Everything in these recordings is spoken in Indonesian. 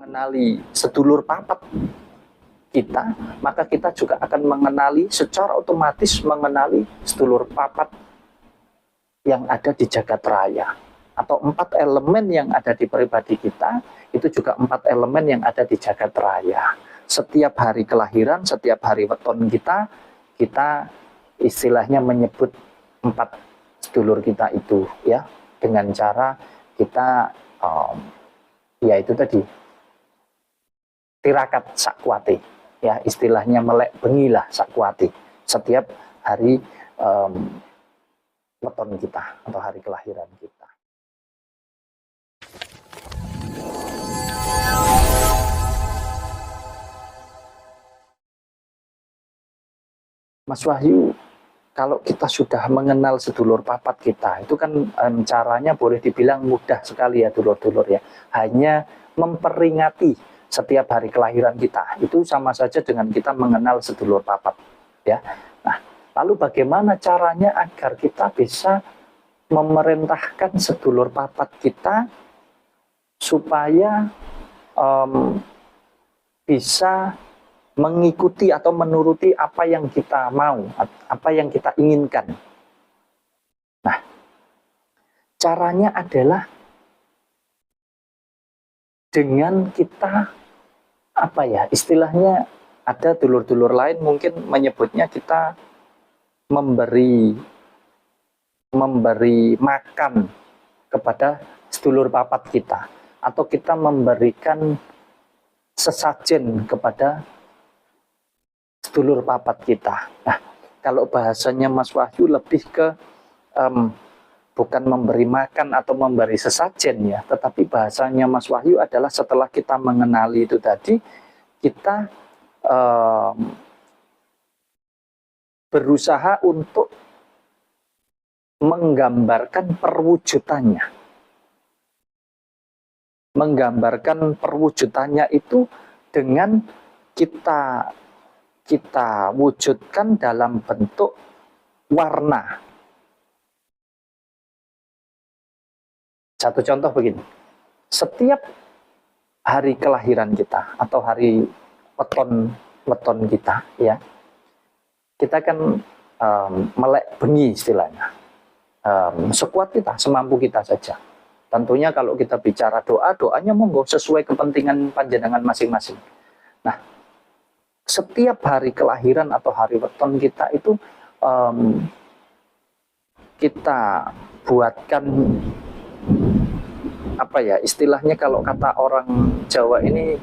mengenali sedulur papat kita, maka kita juga akan mengenali secara otomatis mengenali sedulur papat yang ada di jagat raya. Atau 4 elemen yang ada di pribadi kita, itu juga 4 elemen yang ada di jagat raya. Setiap hari kelahiran, setiap hari weton kita istilahnya menyebut 4 sedulur kita itu, ya, dengan cara kita ya itu tadi tirakat sakwati, ya, istilahnya melek bengilah sakwati setiap hari weton kita atau hari kelahiran kita. Mas Wahyu, kalau kita sudah mengenal sedulur papat kita, itu kan caranya boleh dibilang mudah sekali ya dulur-dulur ya. Hanya memperingati setiap hari kelahiran kita, itu sama saja dengan kita mengenal sedulur papat ya. Nah, lalu bagaimana caranya agar kita bisa memerintahkan sedulur papat kita supaya bisa mengikuti atau menuruti apa yang kita mau, apa yang kita inginkan. Nah, caranya adalah dengan kita, apa ya, istilahnya ada dulur-dulur lain mungkin menyebutnya kita memberi makan kepada sedulur papat kita, atau kita memberikan sesajen kepada sedulur papat kita. Nah, kalau bahasanya Mas Wahyu lebih ke bukan memberi makan atau memberi sesajen ya, tetapi bahasanya Mas Wahyu adalah setelah kita mengenali itu tadi, kita berusaha untuk menggambarkan perwujudannya. Menggambarkan perwujudannya itu dengan kita wujudkan dalam bentuk warna. Satu contoh begini, setiap hari kelahiran kita atau hari weton kita, ya, kita kan melek bengi istilahnya, sekuat kita, semampu kita saja. Tentunya kalau kita bicara doanya monggo sesuai kepentingan panjenengan masing-masing. Nah, setiap hari kelahiran atau hari weton kita itu kita buatkan, apa ya, istilahnya kalau kata orang Jawa ini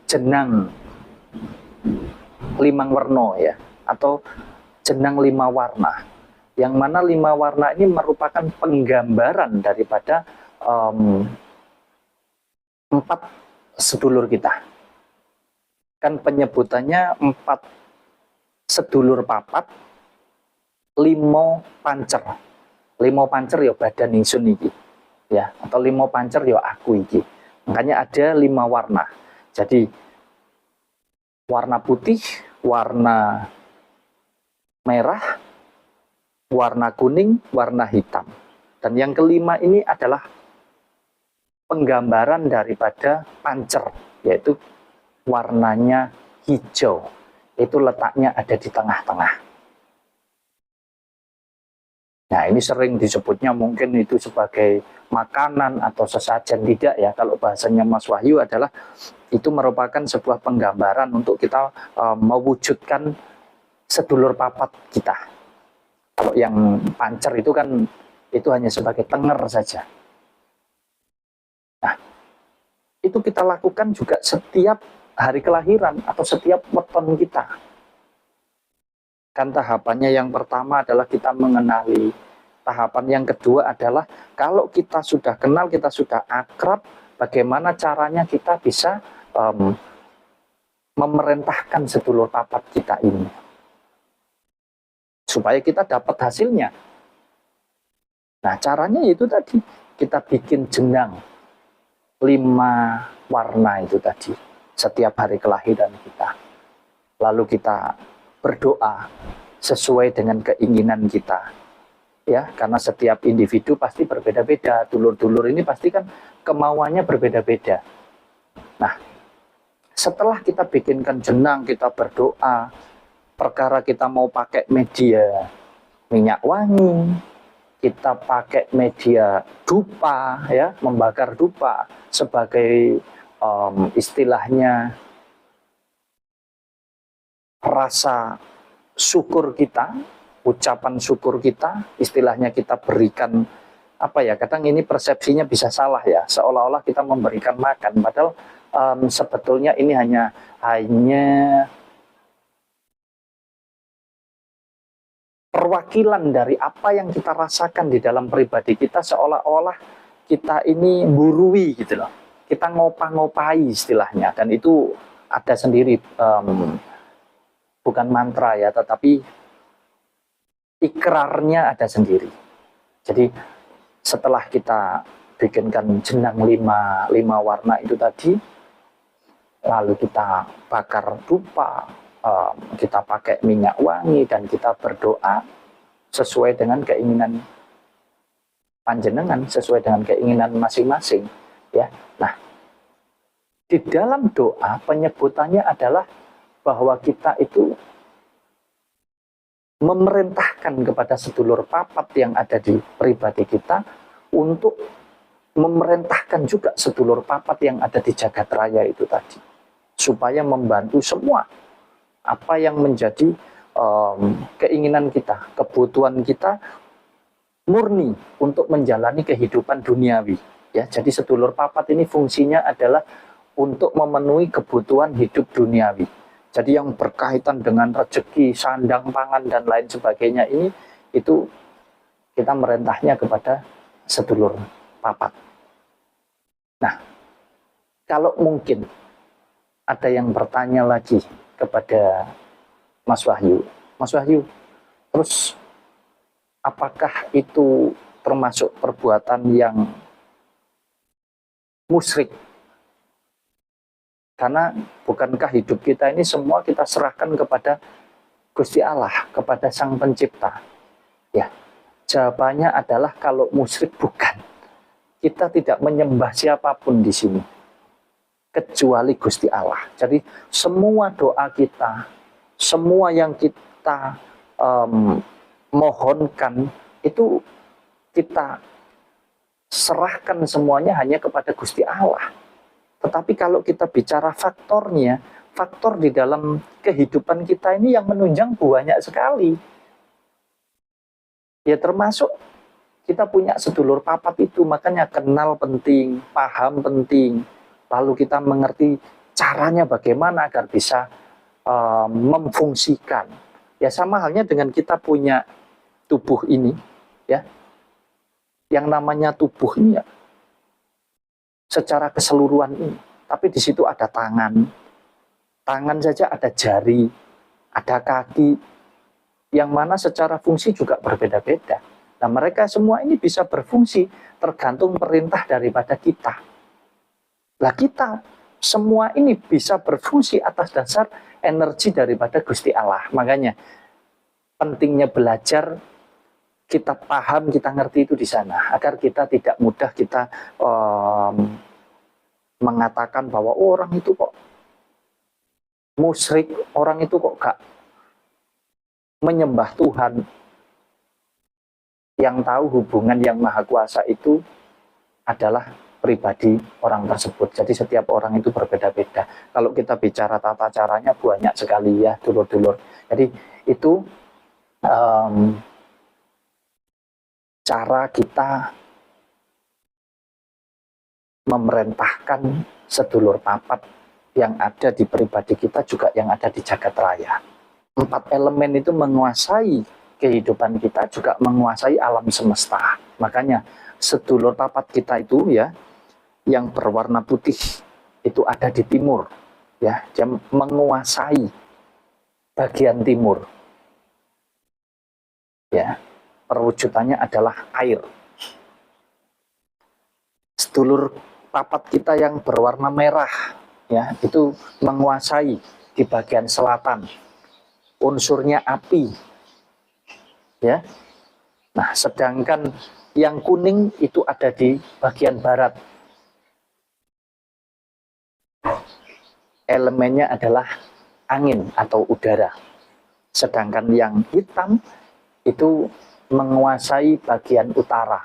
jenang 5 warna ya, atau jenang 5 warna, yang mana 5 warna ini merupakan penggambaran daripada 4 sedulur kita. Kan penyebutannya 4 sedulur papat, 5 pancer. 5 pancer ya badan ingsun iki, ya, atau 5 pancer ya aku iki. Makanya ada 5 warna. Jadi warna putih, warna merah, warna kuning, warna hitam. Dan yang kelima ini adalah penggambaran daripada pancer, yaitu warnanya hijau. Itu letaknya ada di tengah-tengah. Nah, ini sering disebutnya mungkin itu sebagai makanan atau sesajen, tidak ya. Kalau bahasanya Mas Wahyu adalah itu merupakan sebuah penggambaran untuk kita mewujudkan sedulur papat kita. Kalau yang pancer itu kan itu hanya sebagai tenger saja. Nah, itu kita lakukan juga setiap hari kelahiran atau setiap weton kita. Kan tahapannya yang pertama adalah kita mengenali. Tahapan yang kedua adalah kalau kita sudah kenal, kita sudah akrab, bagaimana caranya kita bisa memerintahkan sedulur papat kita ini supaya kita dapat hasilnya. Nah, caranya itu tadi, kita bikin jenang 5 warna itu tadi setiap hari kelahiran kita. Lalu kita berdoa sesuai dengan keinginan kita. Ya, karena setiap individu pasti berbeda-beda. Dulur-dulur ini pasti kan kemauannya berbeda-beda. Nah, setelah kita bikinkan jenang, kita berdoa, perkara kita mau pakai media minyak wangi, kita pakai media dupa, ya, membakar dupa sebagai istilahnya rasa syukur kita, ucapan syukur kita, istilahnya kita berikan apa ya, kadang ini persepsinya bisa salah ya, seolah-olah kita memberikan makan, padahal sebetulnya ini hanya perwakilan dari apa yang kita rasakan di dalam pribadi kita, seolah-olah kita ini burui gitu loh, kita ngopa-ngopai istilahnya, dan itu ada sendiri, bukan mantra ya, tetapi ikrarnya ada sendiri. Jadi setelah kita bikinkan jenang lima warna itu tadi, lalu kita bakar dupa, kita pakai minyak wangi, dan kita berdoa sesuai dengan keinginan panjenengan, sesuai dengan keinginan masing-masing, ya. Nah, di dalam doa penyebutannya adalah bahwa kita itu memerintahkan kepada sedulur papat yang ada di pribadi kita untuk memerintahkan juga sedulur papat yang ada di jagat raya itu tadi, supaya membantu semua apa yang menjadi keinginan kita, kebutuhan kita murni untuk menjalani kehidupan duniawi, ya. Jadi sedulur papat ini fungsinya adalah untuk memenuhi kebutuhan hidup duniawi. Jadi yang berkaitan dengan rezeki, sandang, pangan, dan lain sebagainya ini, itu kita merintahnya kepada sedulur papat. Nah, kalau mungkin ada yang bertanya lagi kepada Mas Wahyu, terus apakah itu termasuk perbuatan yang musyrik? Karena bukankah hidup kita ini semua kita serahkan kepada Gusti Allah, kepada Sang Pencipta? Ya, jawabannya adalah kalau musyrik bukan. Kita tidak menyembah siapapun di sini, kecuali Gusti Allah. Jadi semua doa kita, semua yang kita mohonkan, itu kita serahkan semuanya hanya kepada Gusti Allah. Tetapi kalau kita bicara faktornya, faktor di dalam kehidupan kita ini yang menunjang banyak sekali. Ya termasuk kita punya sedulur papat itu, makanya kenal penting, paham penting. Lalu kita mengerti caranya bagaimana agar bisa memfungsikan. Ya sama halnya dengan kita punya tubuh ini, ya. Yang namanya tubuh ini ya, secara keseluruhan ini. Tapi di situ ada tangan. Tangan saja ada jari, ada kaki, yang mana secara fungsi juga berbeda-beda. Nah, mereka semua ini bisa berfungsi tergantung perintah daripada kita. Lah kita semua ini bisa berfungsi atas dasar energi daripada Gusti Allah. Makanya pentingnya belajar, kita paham, kita ngerti itu di sana, agar kita tidak mudah kita mengatakan bahwa orang itu kok musyrik, orang itu kok gak menyembah Tuhan. Yang tahu hubungan yang maha kuasa itu adalah pribadi orang tersebut. Jadi setiap orang itu berbeda-beda. Kalau kita bicara tata caranya banyak sekali ya, dulur-dulur. Jadi itu cara kita memerintahkan sedulur papat yang ada di pribadi kita, juga yang ada di jagat raya. 4 elemen itu menguasai kehidupan kita, juga menguasai alam semesta. Makanya sedulur papat kita itu ya, yang berwarna putih itu ada di timur, ya, dia menguasai bagian timur. Ya, perwujudannya adalah air. Sedulur papat kita yang berwarna merah, ya, itu menguasai di bagian selatan, unsurnya api, ya. Nah, sedangkan yang kuning itu ada di bagian barat, elemennya adalah angin atau udara. Sedangkan yang hitam itu menguasai bagian utara.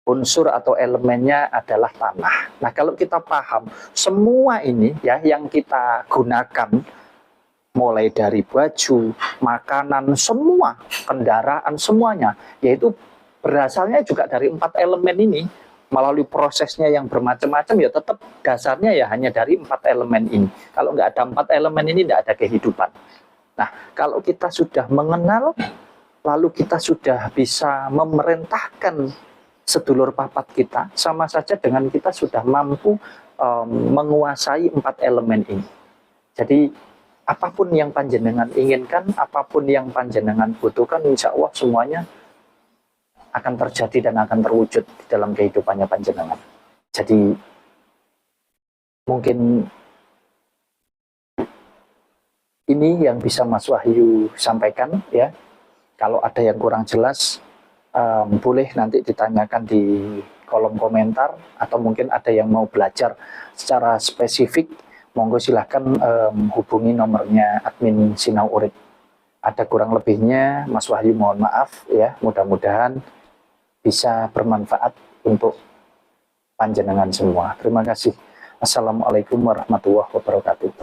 Unsur atau elemennya adalah tanah. Nah, kalau kita paham semua ini ya yang kita gunakan, mulai dari baju, makanan, semua, kendaraan, semuanya, yaitu berasalnya juga dari 4 elemen ini. Melalui prosesnya yang bermacam-macam, ya tetap dasarnya ya hanya dari 4 elemen ini. Kalau nggak ada 4 elemen ini, nggak ada kehidupan. Nah, kalau kita sudah mengenal, lalu kita sudah bisa memerintahkan sedulur papat kita, sama saja dengan kita sudah mampu menguasai 4 elemen ini. Jadi apapun yang panjenengan inginkan, apapun yang panjenengan butuhkan, insya Allah semuanya akan terjadi dan akan terwujud di dalam kehidupannya panjenengan. Jadi mungkin ini yang bisa Mas Wahyu sampaikan ya. Kalau ada yang kurang jelas, boleh nanti ditanyakan di kolom komentar, atau mungkin ada yang mau belajar secara spesifik, monggo silahkan hubungi nomornya admin Sinau Urip. Ada kurang lebihnya, Mas Wahyu mohon maaf ya, mudah-mudahan bisa bermanfaat untuk panjenengan semua. Terima kasih. Assalamualaikum warahmatullahi wabarakatuh.